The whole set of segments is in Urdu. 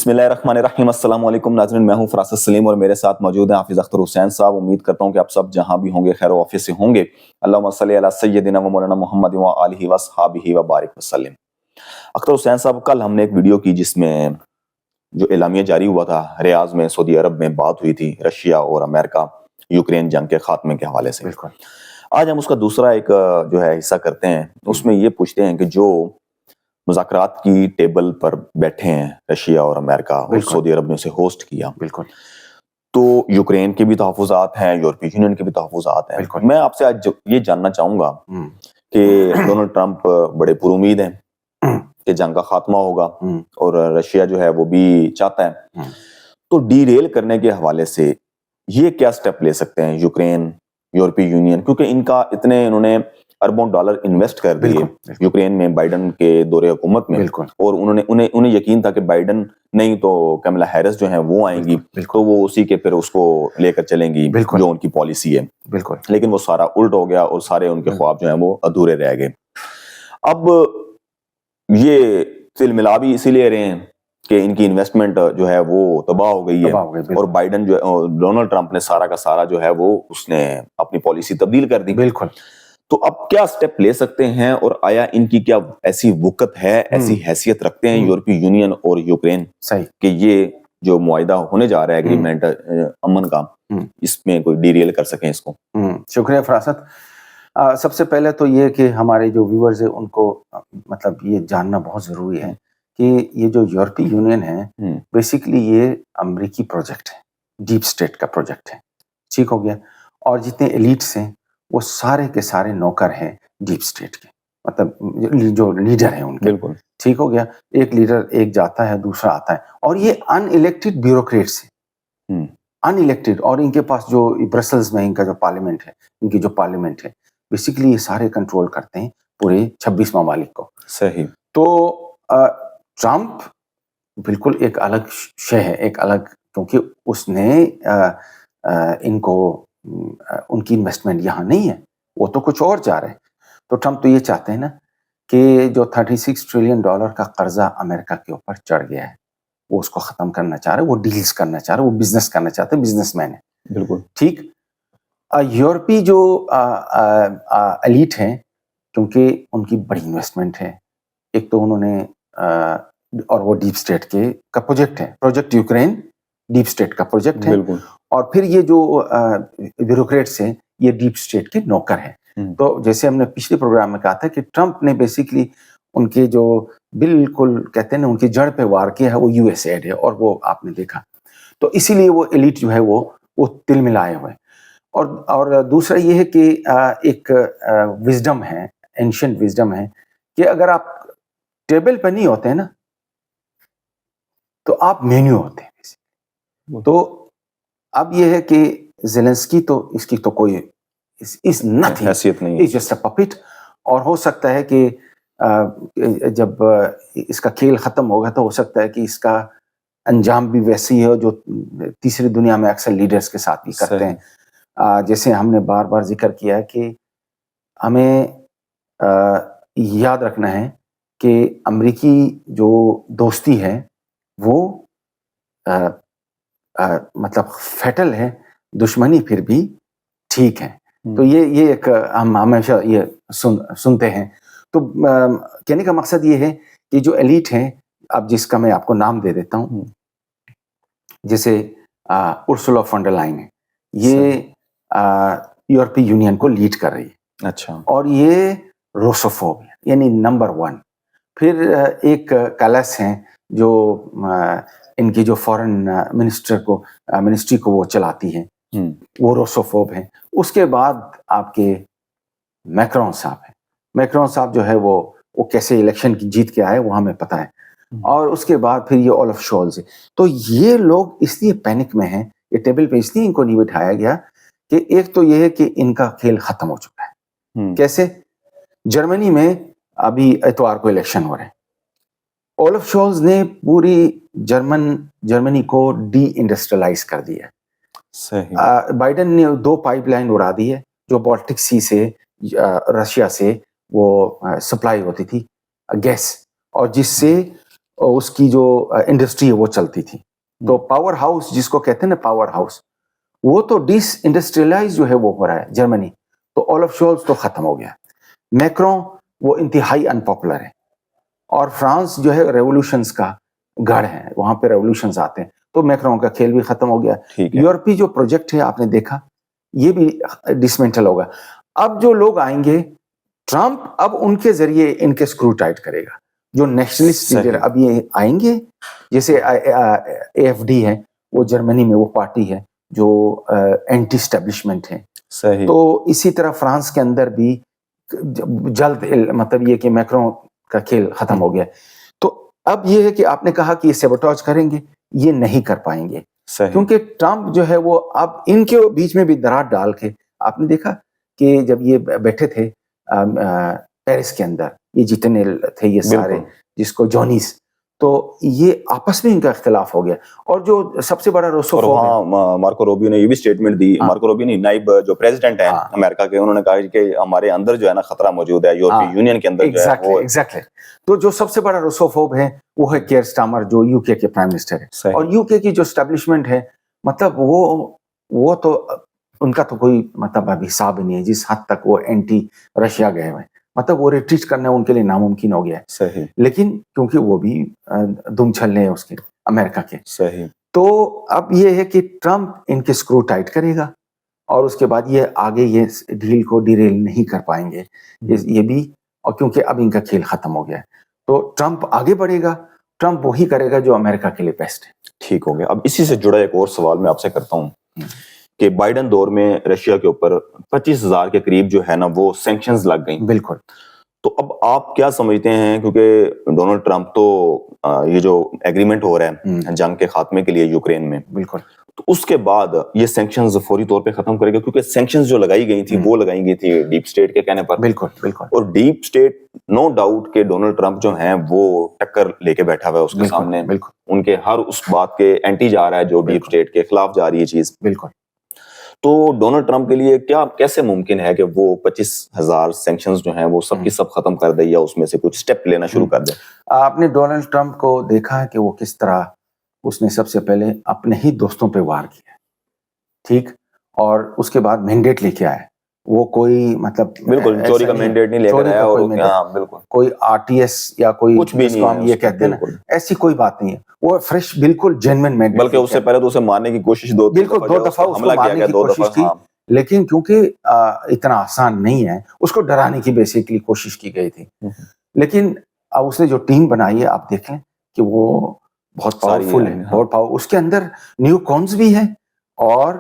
بسم اللہ الرحمن الرحیم۔ السلام علیکم ناظرین، میں ہوں فراست سلیم اور میرے ساتھ موجود ہیں حافظ اختر حسین صاحب۔ امید کرتا ہوں کہ آپ سب جہاں بھی ہوں گے خیر و عافیت سے ہوں گے۔ اللہم صلی علی سیدنا و مولانا محمد و آلہ و صحابہ و بارک وسلم۔ اختر حسین صاحب، کل ہم نے ایک ویڈیو کی جس میں جو اعلامیہ جاری ہوا تھا ریاض میں سعودی عرب میں بات ہوئی تھی رشیا اور امریکہ یوکرین جنگ کے خاتمے کے حوالے سے۔ بالکل آج ہم اس کا دوسرا ایک جو ہے حصہ کرتے ہیں، اس میں یہ پوچھتے ہیں کہ جو مذاکرات کی ٹیبل پر بیٹھے ہیں رشیا اور امریکہ اور سعودی عرب نے اسے ہوسٹ کیا، بالکل تو یوکرین کے بھی تحفظات ہیں، یورپی یونین کے بھی تحفظات ہیں۔ بالکل میں آپ سے آج یہ جاننا چاہوں گا کہ ڈونلڈ ٹرمپ بڑے پر امید ہیں کہ جنگ کا خاتمہ ہوگا اور رشیا جو ہے وہ بھی چاہتا ہے، تو ڈی ریل کرنے کے حوالے سے یہ کیا سٹیپ لے سکتے ہیں یوکرین، یورپی یونین، کیونکہ ان کا اتنے انہوں نے اربوں ڈالر انویسٹ کر دیے یوکرین میں بائیڈن کے دور حکومت میں، اور انہیں یقین تھا کہ بائیڈن نہیں تو کیملا ہیرس جو ہیں وہ آئیں گی تو وہ اسی کے پھر اس کو لے کر چلیں گی جو ان کی پالیسی ہے، لیکن وہ سارا الٹ ہو گیا اور سارے ان کے خواب جو ہیں وہ ادھورے رہ گئے۔ اب یہ تل ملا بھی اسی لیے رہے ہیں کہ ان کی انویسٹمنٹ جو ہے وہ تباہ ہو گئی ہے، اور بائیڈن جو ڈونلڈ ٹرمپ نے سارا کا سارا جو ہے وہ اس نے اپنی پالیسی تبدیل کر دی۔ بالکل۔ تو اب کیا سٹیپ لے سکتے ہیں، اور آیا ان کی کیا ایسی وقت ہے، ایسی حیثیت رکھتے ہیں یورپی یونین اور یوکرین کہ یہ جو معاہدہ ہونے جا رہا ہے ایگریمنٹ امن کا، اس میں کوئی ڈی ریل کر سکیں اس کو؟ شکریہ فراست۔ سب سے پہلے تو یہ کہ ہمارے جو ویورز ہیں ان کو مطلب یہ جاننا بہت ضروری ہے کہ یہ جو یورپی یونین ہے بیسیکلی یہ امریکی پروجیکٹ ہے، ڈیپ اسٹیٹ کا پروجیکٹ ہے، ٹھیک ہو گیا، اور جتنے ایلیٹس ہیں وہ سارے کے سارے نوکر ہیں ڈیپ اسٹیٹ کے، مطلب جو لیڈر ہیں ان کے، بالکل ٹھیک ہو گیا۔ ایک لیڈر ایک جاتا ہے دوسرا آتا ہے، اور یہ ان الیکٹڈ بیوروکریٹس ہیں، ان الیکٹڈ، اور ان کے پاس جو برسلز میں ان کا جو پارلیمنٹ ہے، ان کی جو پارلیمنٹ ہے بیسیکلی یہ سارے کنٹرول کرتے ہیں پورے 26 ممالک کو۔ صحیح۔ تو ٹرمپ بالکل ایک الگ شے ہے، ایک الگ، کیونکہ اس نے ان کو ان کی انویسٹمنٹ یہاں نہیں ہے، وہ تو کچھ اور جا رہے ہیں۔ تو ٹرمپ تو یہ چاہتے ہیں نا کہ جو $36 ٹریلین کا قرضہ امریکہ کے اوپر چڑھ گیا ہے وہ اس کو ختم کرنا چاہ رہے، وہ ڈیلز کرنا چاہ رہے، وہ بزنس کرنا چاہتے ہیں، بزنس مین ہے، بالکل ٹھیک۔ یورپی جو ایلیٹ ہیں، کیونکہ ان کی بڑی انویسٹمنٹ ہے، ایک تو انہوں نے اور وہ ڈیپ اسٹیٹ کے کا پروجیکٹ ہے، پروجیکٹ یوکرین ڈیپ اسٹیٹ کا پروجیکٹ ہے، اور پھر یہ جو بیوروکریٹس ہیں یہ ڈیپ اسٹیٹ کے نوکر ہیں۔ تو جیسے ہم نے پچھلے پروگرام میں کہا تھا کہ ٹرمپ نے بیسیکلی ان کے جو بالکل کہتے ہیں نا ان کی جڑ پہ وار کیا ہے وہ یو ایس ایڈ ہے، اور وہ آپ نے دیکھا، تو اسی لیے وہ ایلیٹ جو ہے وہ تل ملائے ہوئے۔ اور دوسرا یہ ہے کہ ایک وزڈم ہے، اینشنٹ وزڈم ہے کہ اگر آپ ٹیبل پہ نہیں ہوتے ہیں نا تو آپ مینیو ہوتے ہیں۔ تو اب یہ ہے کہ زیلنسکی تو اس کی تو کوئی حیثیت نہیں ہے، اور ہو سکتا ہے کہ جب اس کا کھیل ختم ہوگا تو ہو سکتا ہے کہ اس کا انجام بھی ویسی ہو جو تیسری دنیا میں اکثر لیڈرز کے ساتھ بھی کرتے ہیں۔ جیسے ہم نے بار بار ذکر کیا ہے کہ ہمیں یاد رکھنا ہے کہ امریکی جو دوستی ہے وہ مطلب فیٹل ہے، دشمنی پھر بھی ٹھیک ہے۔ تو یہ ایک ہم ہمیشہ یہ سنتے ہیں۔ تو کہنے کا مقصد یہ ہے کہ جو ایلیٹ ہیں، اب جس کا میں آپ کو نام دے دیتا ہوں، جیسے ارسولا فون ڈر لائن ہے، یہ یورپی یونین کو لیڈ کر رہی ہے، اچھا، اور یہ روسوفوب ہے، یعنی نمبر 1۔ پھر ایک کالس ہیں جو ان کی جو فورن منسٹری کو وہ چلاتی ہیں، وہ روسوفوب ہیں۔ اس کے بعد آپ کے میکرون صاحب ہیں، میکرون صاحب جو ہے وہ کیسے الیکشن کی جیت کے آئے وہ ہمیں پتہ ہے، اور اس کے بعد پھر یہ اولف شولز ہے۔ تو یہ لوگ اس لیے پینک میں ہیں، یہ ٹیبل پہ اس لیے ان کو نہیں بٹھایا گیا کہ ایک تو یہ ہے کہ ان کا کھیل ختم ہو چکا ہے۔ کیسے؟ جرمنی میں ابھی اتوار کو الیکشن ہو رہے ہیں، اولف شولز نے پوری جرمنی کو ڈی انڈسٹریلائز کر دیا ہے۔ بائیڈن نے 2 پائپ لائن اڑا دی ہے جو بالٹک سی سے رشیا سے وہ سپلائی ہوتی تھی گیس، اور جس سے اس کی جو انڈسٹری ہے وہ چلتی تھی. تو پاور ہاؤس جس کو کہتے ہیں نا پاور ہاؤس, وہ تو ڈس انڈسٹریلائز جو ہے وہ ہو رہا ہے جرمنی. تو اولف شولز تو ختم ہو گیا. میکرون وہ انتہائی ان پاپولر ہے. اور فرانس جو ہے ریولوشنز کا گڑھ ہے, وہاں پہ ریولوشنز آتے ہیں. تو میکرون کا کھیل بھی ختم ہو گیا. یورپی جو پروجیکٹ ہے آپ نے دیکھا یہ بھی ڈسمنٹل ہوگا. اب جو لوگ آئیں گے ٹرمپ اب ان کے ذریعے ان کے سکرو ٹائٹ کرے گا. جو نیشنلسٹ لیڈر اب یہ آئیں گے, جیسے اے ایف ڈی ہے وہ جرمنی میں وہ پارٹی ہے جو اینٹی اسٹیبلشمنٹ ہے. تو اسی طرح فرانس کے اندر بھی جلد مطلب یہ کہ میکرون کا کھیل ختم ہو گیا. تو اب یہ ہے کہ آپ نے کہا کہ یہ سیبوٹاج کریں گے, یہ نہیں کر پائیں گے کیونکہ ٹرمپ جو ہے وہ اب ان کے بیچ میں بھی درار ڈال کے, آپ نے دیکھا کہ جب یہ بیٹھے تھے پیرس کے اندر, یہ جتنے تھے یہ سارے جس کو جونیس, تو یہ آپس میں ان کا اختلاف ہو گیا. اور جو سب سے بڑا رسوخ مارکو روبیو نے یہ بھی سٹیٹمنٹ دی, مارکو روبیو نے نائب جو پریزیڈنٹ ہیں امریکہ کے, انہوں نے کہا کہ ہمارے اندر جو ہے نا خطرہ موجود ہے یورپی یونین کے اندر جو ہے وہ ایگزیکٹلی. تو جو سب سے بڑا رسوفوب ہے وہ ہے کیئر سٹارمر جو یو کے پرائم منسٹر ہے. اور یو کے کی جو اسٹیبلشمنٹ ہے مطلب وہ تو ان کا تو کوئی مطلب ابھی حساب نہیں ہے جس حد تک وہ اینٹی رشیا گئے ہوئے, مطلب وہ ریٹریٹ کرنا ان کے لیے ناممکن ہو گیا ہے. صحیح. لیکن کیونکہ وہ بھی دم چھلنے ہیں اس کے امریکہ کے. صحیح. تو اب یہ ہے کہ ٹرمپ ان کے سکرو ٹائٹ کرے گا اور اس کے بعد یہ آگے یہ ڈیل کو ڈیریل نہیں کر پائیں گے یہ بھی, اور کیونکہ اب ان کا کھیل ختم ہو گیا ہے. تو ٹرمپ آگے بڑھے گا, ٹرمپ وہی کرے گا جو امریکہ کے لیے بیسٹ ہے. ٹھیک ہو گیا. اب اسی سے جڑا ایک اور سوال میں آپ سے کرتا ہوں کہ بائیڈن دور میں رشیا کے اوپر 25,000 کے قریب جو ہے نا وہ سینکشنز لگ گئیں. بالکل. تو اب آپ کیا سمجھتے ہیں, کیونکہ ڈونلڈ ٹرمپ تو یہ جو ایگریمنٹ ہو رہا ہے جنگ کے خاتمے کے لیے یوکرین میں, بالکل, تو اس کے بعد یہ سینکشنز فوری طور پہ ختم کرے گا, کیونکہ سینکشنز جو لگائی گئی تھی وہ لگائی گئی تھی ڈیپ اسٹیٹ کے کہنے پر. بالکل بالکل. اور ڈیپ اسٹیٹ نو ڈاؤٹ کہ ڈونلڈ ٹرمپ جو ہیں وہ ٹکر لے کے بیٹھا ہوا ہے اس کے سامنے. بالکل. ان کے ہر اس بات کے اینٹی جا رہا ہے جو ڈیپ اسٹیٹ کے خلاف جا رہی ہے چیز. بالکل. تو ڈونلڈ ٹرمپ کے لیے کیا کیسے ممکن ہے کہ وہ 25,000 سینکشنز جو ہیں وہ سب کی سب ختم کر دے یا اس میں سے کچھ سٹیپ لینا شروع کر دے؟ آپ نے ڈونلڈ ٹرمپ کو دیکھا ہے کہ وہ کس طرح اس نے سب سے پہلے اپنے ہی دوستوں پہ وار کیا, ٹھیک, اور اس کے بعد مینڈیٹ لے کے آئے. وہ کوئی مطلب بالکل چوری کا مینڈیٹ نہیں لے کر آیا, اور بالکل کوئی آر ٹی ایس یا کوئی کچھ بھی نہیں ہے, یہ کہتے ہیں نا, ایسی کوئی بات نہیں ہے. وہ فریش بالکل جینوین مینڈیٹ, بلکہ اس سے پہلے تو اسے مارنے کی کوشش بالکل 2 دفعہ اس کو مارنے کی کوشش کی, لیکن کیونکہ اتنا آسان نہیں ہے, اس کو ڈرانے کی بیسیکلی کوشش کی گئی تھی. لیکن اب اس نے جو ٹیم بنائی ہے آپ دیکھیں کہ وہ بہت پاورفل ہے, بہت پاور. اس کے اندر نیو کونز بھی ہے اور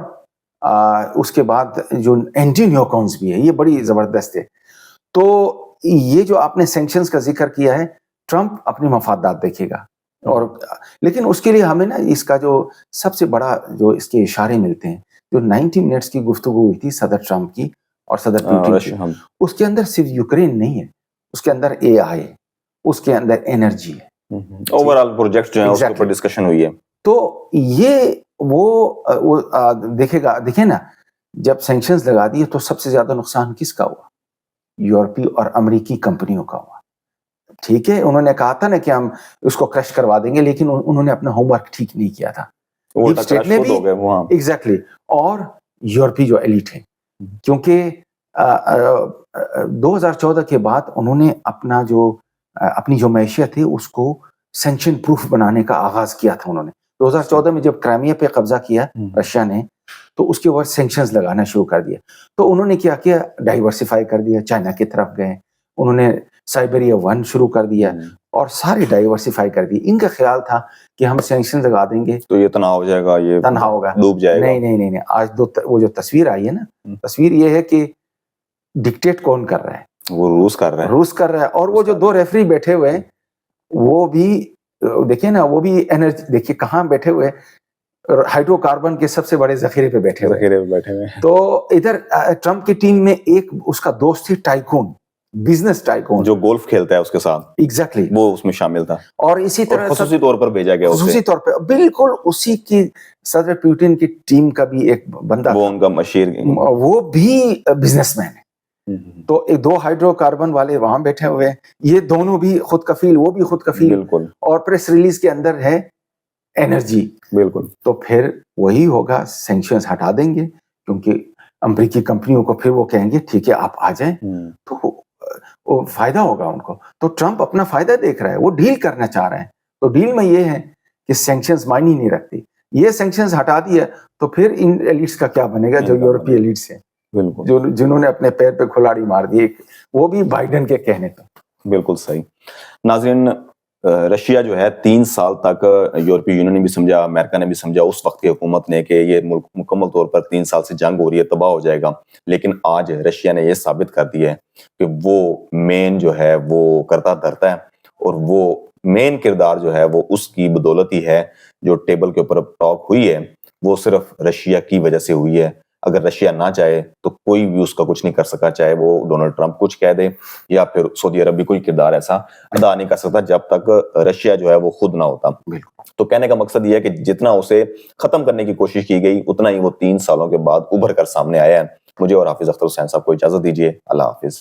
اس کے بعد جو اینٹی نیو کونز بھی ہے, یہ بڑی زبردست ہے. تو یہ جو آپ نے سینکشنز کا ذکر کیا ہے, ٹرمپ اپنے مفادات دیکھے گا, اور لیکن اس کے لیے ہمیں نا اس کا جو سب سے بڑا جو اس کے اشارے ملتے ہیں, جو 90 منٹس کی گفتگو ہوئی تھی صدر ٹرمپ کی اور صدر پوٹن کی, اس کے اندر صرف یوکرین نہیں ہے, اس کے اندر اے آئی ہے, اس کے اندر انرجی ہے, اوورآل پروجیکٹ جو ہے اس کے اوپر ڈسکشن ہوئی ہے. تو یہ وہ دیکھے گا, دیکھیں نا, جب سینکشنز لگا دیے تو سب سے زیادہ نقصان کس کا ہوا؟ یورپی اور امریکی کمپنیوں کا ہوا. ٹھیک ہے, انہوں نے کہا تھا نا کہ ہم اس کو کرش کروا دیں گے, لیکن انہوں نے اپنا ہوم ورک ٹھیک نہیں کیا تھا. ایگزیکٹلی. اور یورپی جو ایلیٹ ہے, کیونکہ 2014 کے بعد انہوں نے اپنی جو معیشت ہے اس کو سینکشن پروف بنانے کا آغاز کیا تھا. انہوں نے 2014 میں جب کرائمیا پہ قبضہ کیا رشیا نے, تو اس کے بعد سینکشنز لگانا شروع کر دیا. تو انہوں نے کیا کیا, ڈائیورسیفائی کر دیا, چائنا کی طرف گئے, انہوں نے سائبیریا 1 شروع کر دیا اور سارے ڈائیورسیفائی کر دی. ان کا خیال تھا کہ ہم سینکشن لگا دیں گے تو یہ تنہا ہو جائے گا, یہ تنہا ہوگا, ڈوب جائے گا. نہیں. آج وہ جو تصویر آئی ہے نا, تصویر یہ ہے کہ ڈکٹیٹ کون کر رہا ہے؟ وہ روس کر رہا ہے. اور وہ جو 2 ریفری بیٹھے ہوئے ہیں وہ بھی دیکھیں نا, وہ بھی انرجی دیکھیے کہاں بیٹھے ہوئے, ہائیڈرو کاربن کے سب سے بڑے ذخیرے پہ بیٹھے ہوئے. تو ادھر ٹرمپ کی ٹیم میں ایک اس کا دوست تھی ٹائکون, بزنس ٹائکون, جو گولف کھیلتا ہے اس کے ساتھ, ایگزیکٹلی وہ اس میں شامل تھا. اور اسی طرح خصوصی طور پر بھیجا گیا, خصوصی طور پہ بالکل اسی کی صدر پوٹن کی ٹیم کا بھی ایک بندہ, وہ ان کا مشیر, وہ بھی بزنس مین ہے. تو ایک 2 ہائیڈرو کاربن والے وہاں بیٹھے ہوئے ہیں, یہ دونوں بھی خود کفیل, وہ بھی خود کفیل, بالکل اور پریس ریلیز کے اندر ہے انرجی. بالکل. تو پھر وہی ہوگا, سینکشنز ہٹا دیں گے, کیونکہ امریکی کمپنیوں کو پھر وہ کہیں گے ٹھیک ہے آپ آ جائیں, تو وہ فائدہ ہوگا ان کو. تو ٹرمپ اپنا فائدہ دیکھ رہا ہے, وہ ڈیل کرنا چاہ رہے ہیں. تو ڈیل میں یہ ہے کہ سینکشنز معنی نہیں رکھتی. یہ سینکشنز ہٹا دیا تو پھر ان ایلیٹس کا کیا بنے گا, جو یورپی ایلیٹس ہیں, بالکل, جنہوں نے اپنے پیر پہ کھلاڑی مار دی, وہ بھی بائیڈن کے کہنے پہ. بالکل صحیح. ناظرین, رشیا جو ہے 3 سال تک یورپی یونین نے بھی سمجھا, امریکہ نے بھی سمجھا, اس وقت کی حکومت نے, کہ یہ ملک مکمل طور پر 3 سال سے جنگ ہو رہی ہے, تباہ ہو جائے گا. لیکن آج رشیا نے یہ ثابت کر دیا ہے کہ وہ مین جو ہے وہ کرتا دھرتا ہے, اور وہ مین کردار جو ہے وہ اس کی بدولت ہی ہے. جو ٹیبل کے اوپر ٹاک ہوئی ہے وہ صرف رشیا کی وجہ سے ہوئی ہے. اگر رشیا نہ چاہے تو کوئی بھی اس کا کچھ نہیں کر سکا, چاہے وہ ڈونلڈ ٹرمپ کچھ کہہ دے یا پھر سعودی عرب بھی کوئی کردار ایسا ادا نہیں کر سکتا جب تک رشیا جو ہے وہ خود نہ ہوتا. تو کہنے کا مقصد یہ ہے کہ جتنا اسے ختم کرنے کی کوشش کی گئی اتنا ہی وہ 3 سالوں کے بعد ابھر کر سامنے آیا ہے. مجھے اور حافظ اختر حسین صاحب کو اجازت دیجیے. اللہ حافظ.